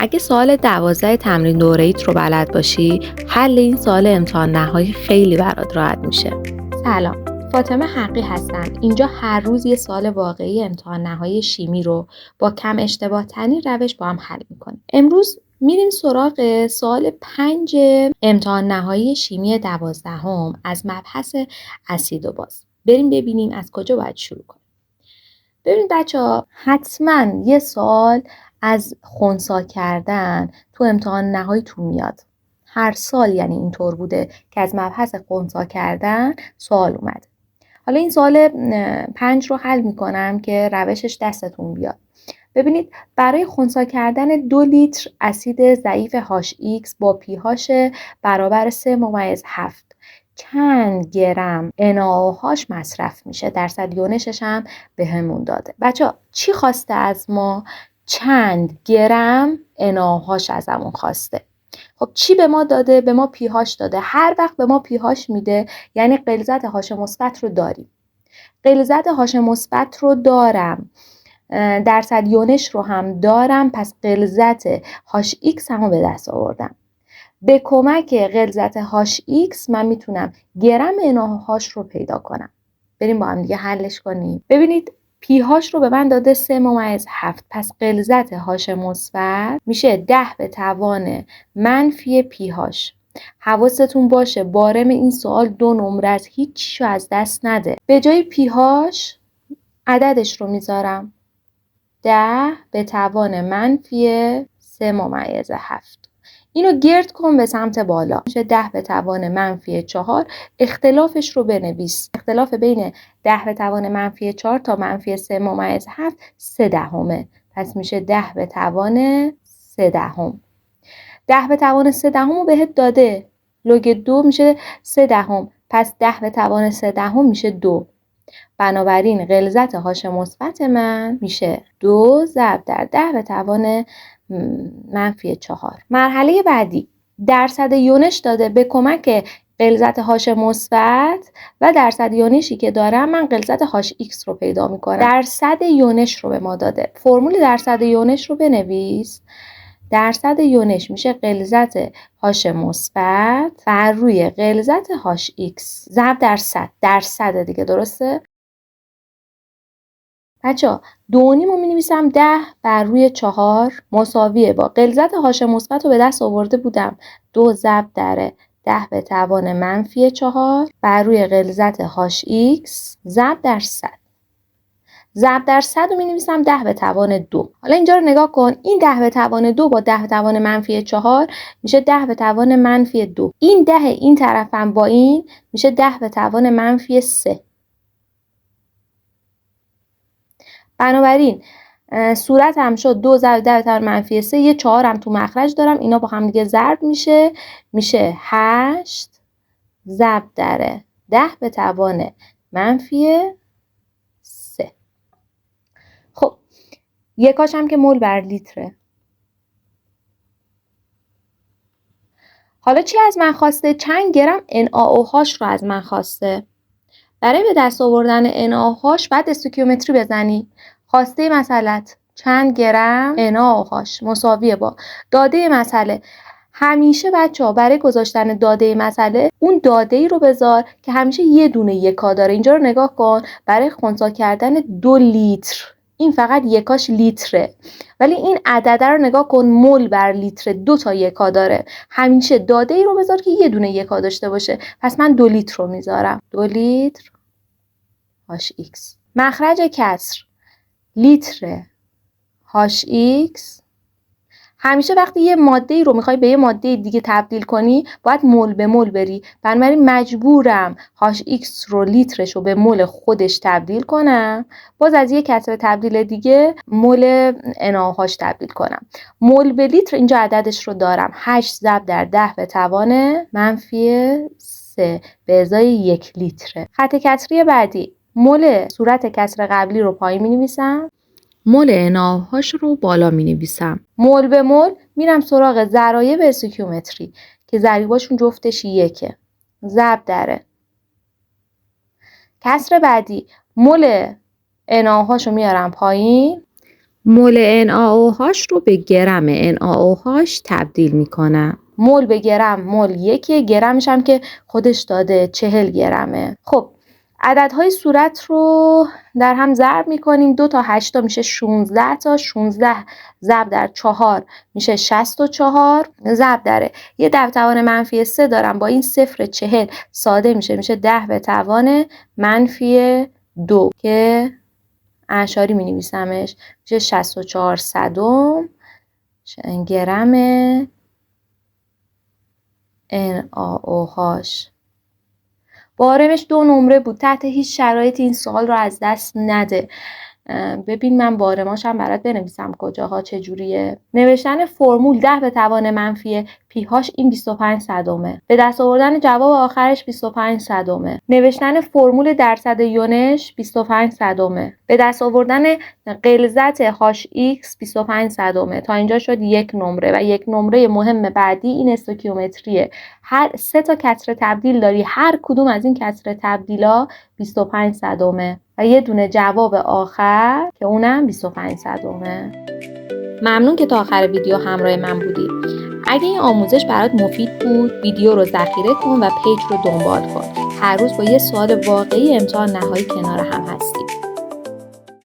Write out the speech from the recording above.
اگه سوال 12 تمرین دوره‌ایت رو بلد باشی، حل این سوال امتحان نهایی خیلی برات راحت میشه. سلام، فاطمه حقی هستم. اینجا هر روز یه سوال واقعی امتحان نهایی شیمی رو با کم اشتباه ترین روش با هم حل میکنیم. امروز میریم سراغ سوال 5 امتحان نهایی شیمی 12 از مبحث اسید و باز. بریم ببینیم از کجا باید شروع کنیم. ببینید بچه‌ها، حتما یه سوال از خنثی کردن تو امتحان نهاییتون میاد. هر سال یعنی اینطور بوده که از مبحث خنثی کردن سوال اومده. حالا این سوال 5 رو حل میکنم که روشش دستتون بیاد. ببینید برای خنثی کردن 2 لیتر اسید ضعیف HX با pH برابر 3.7 چند گرم NaOH مصرف میشه؟ درصد یونشش هم به همون داده. بچه چی خواسته از ما؟ چند گرم NaOH ازمون خواسته. خب چی به ما داده؟ به ما pH داده. هر وقت به ما pH میده یعنی غلظت H مثبت رو داریم. غلظت H مثبت رو دارم، درصد یونش رو هم دارم، پس غلظت HX هم رو به دست آوردم. به کمک غلظت HX من میتونم گرم NaOH رو پیدا کنم. بریم با هم دیگه حلش کنیم. ببینید pH رو به من داده 3.7، پس غلظت H مثبت میشه 10 به توان منفی pH. حواستون باشه بارم این سوال 2 نمره است، هیچ چیزو از دست نده. به جای pH عددش رو میذارم 10 به توان منفی 3.7. اینو گرد کن به سمت بالا، میشه 10 به توان منفی 4. اختلافش رو بنویس. اختلاف بین 10 به توان منفی 4 تا منفی 3.7 3/10. پس میشه 10 به توان 3/10. 10 به توان 3/10 رو بهت داده. لوگ 2 میشه 3/10. پس 10 به توان 3/10 میشه 2. بنابراین غلظت H مثبت من میشه 2 ضرب در 10 به توان منفی 4. مرحله بعدی درصد یونش داده. به کمک غلظت H مثبت و درصد یونشی که دارم من غلظت HX رو پیدا میکنم. درصد یونش رو به ما داده. فرمول درصد یونش رو بنویس. درصد یونش میشه غلظت H مثبت بر روی غلظت HX ضرب در 100. درصد دیگه، درسته؟ بچه‌ها 2.5 رو می‌نویسم 10 بر روی 4 مساویه با غلظت H مثبت رو به دست آورده بودم 2 ضرب در 10 به توان منفی 4 بر روی غلظت HX ضرب در 100. ضرب در 100 رو می‌نویسم 10 به توان 2. حالا اینجا رو نگاه کن. این 10 به توان 2 با 10 به توان منفی 4 میشه 10 به توان منفی 2. این 10 این طرفم با این میشه 10 به توان منفی 3. بنابراین صورت هم شد 2 ضرب 10 به توان منفی 3. یه 4 هم تو مخرج دارم، اینا با هم دیگه ضرب میشه 8 ضرب در 10 به توان منفی 3. خب یکاش هم که مول بر لیتره. حالا چی از من خواسته؟ چند گرم NaOH رو از من خواسته. برای به دست آوردن NaOH بعد استوکیومتری بزنی. خواسته مسئلت چند گرم NaOH مساویه با داده مسئله. همیشه بچه‌ها برای گذاشتن داده مسئله اون داده ای رو بذار که همیشه یه دونه یکا داره. اینجا رو نگاه کن. برای خنثی کردن 2 لیتر این فقط یکاش لیتره، ولی این عدده رو نگاه کن مول بر لیتر 2 تا یکا داره. همیشه داده ای رو بذار که یه دونه یکا داشته باشه. پس من 2 لیتر رو میذارم. 2 لیتر HX. مخرج کسر لیتر HX. همیشه وقتی یه ماده رو میخوای به یه ماده دیگه تبدیل کنی باید مول به مول بری. بنابراین مجبورم HX رو لیترش رو به مول خودش تبدیل کنم، باز از یه کسر تبدیل دیگه مول NaOH تبدیل کنم. مول به لیتر اینجا عددش رو دارم 8 ضرب در 10 به توان منفی 3 به ازای 1 لیتره. خط کسری بعدی مول صورت کسر قبلی رو پایین می‌نویسم، مول NaOH رو بالا می‌نویسم. مول به مول میرم سراغ ضرایب استوکیومتری که ضریباشون جفتش 1. ضرب در کسر بعدی مول NaOH رو میارم پایین، مول NaO هاش رو به گرم NaO هاش تبدیل میکنم. مول به گرم مول 1، گرمش هم که خودش داده 40 گرمه. خب عددهای صورت رو در هم ضرب میکنیم. 2 تا 8 میشه 16 تا، 16 ضرب در 4 میشه 64، ضرب در یه 10 به توان منفی 3 دارم با این 0 40 ساده میشه 10 به توان منفی 2 که اعشاری می نویسمش، میشه 64 صدم گرم NaO هاش. بارمش 2 نمره بود. تحت هیچ شرایطی این سوال رو از دست نده. ببین من بارماش هم برات بنویسم کجاها چجوریه. نوشتن فرمول 10 به توان منفی پی هاش این 25 صدمه. به دست آوردن جواب آخرش 25 صدمه. نوشتن فرمول درصد یونش 25 صدمه. به دست آوردن غلظت هاش ایکس 25 صدمه. تا اینجا شد یک نمره و یک نمره مهم بعدی این استوکیومتریه. هر 3 تا کسر تبدیل داری، هر کدوم از این کسر تبدیلا 25 صدمه و یه دونه جواب آخر که اونم 25 صدمه. ممنون که تا آخر ویدیو همراه من بودی. اگه این آموزش برات مفید بود ویدیو رو ذخیره کن و پیج رو دنبال کن. هر روز با یه سوال واقعی امتحان نهایی کنار هم هستیم.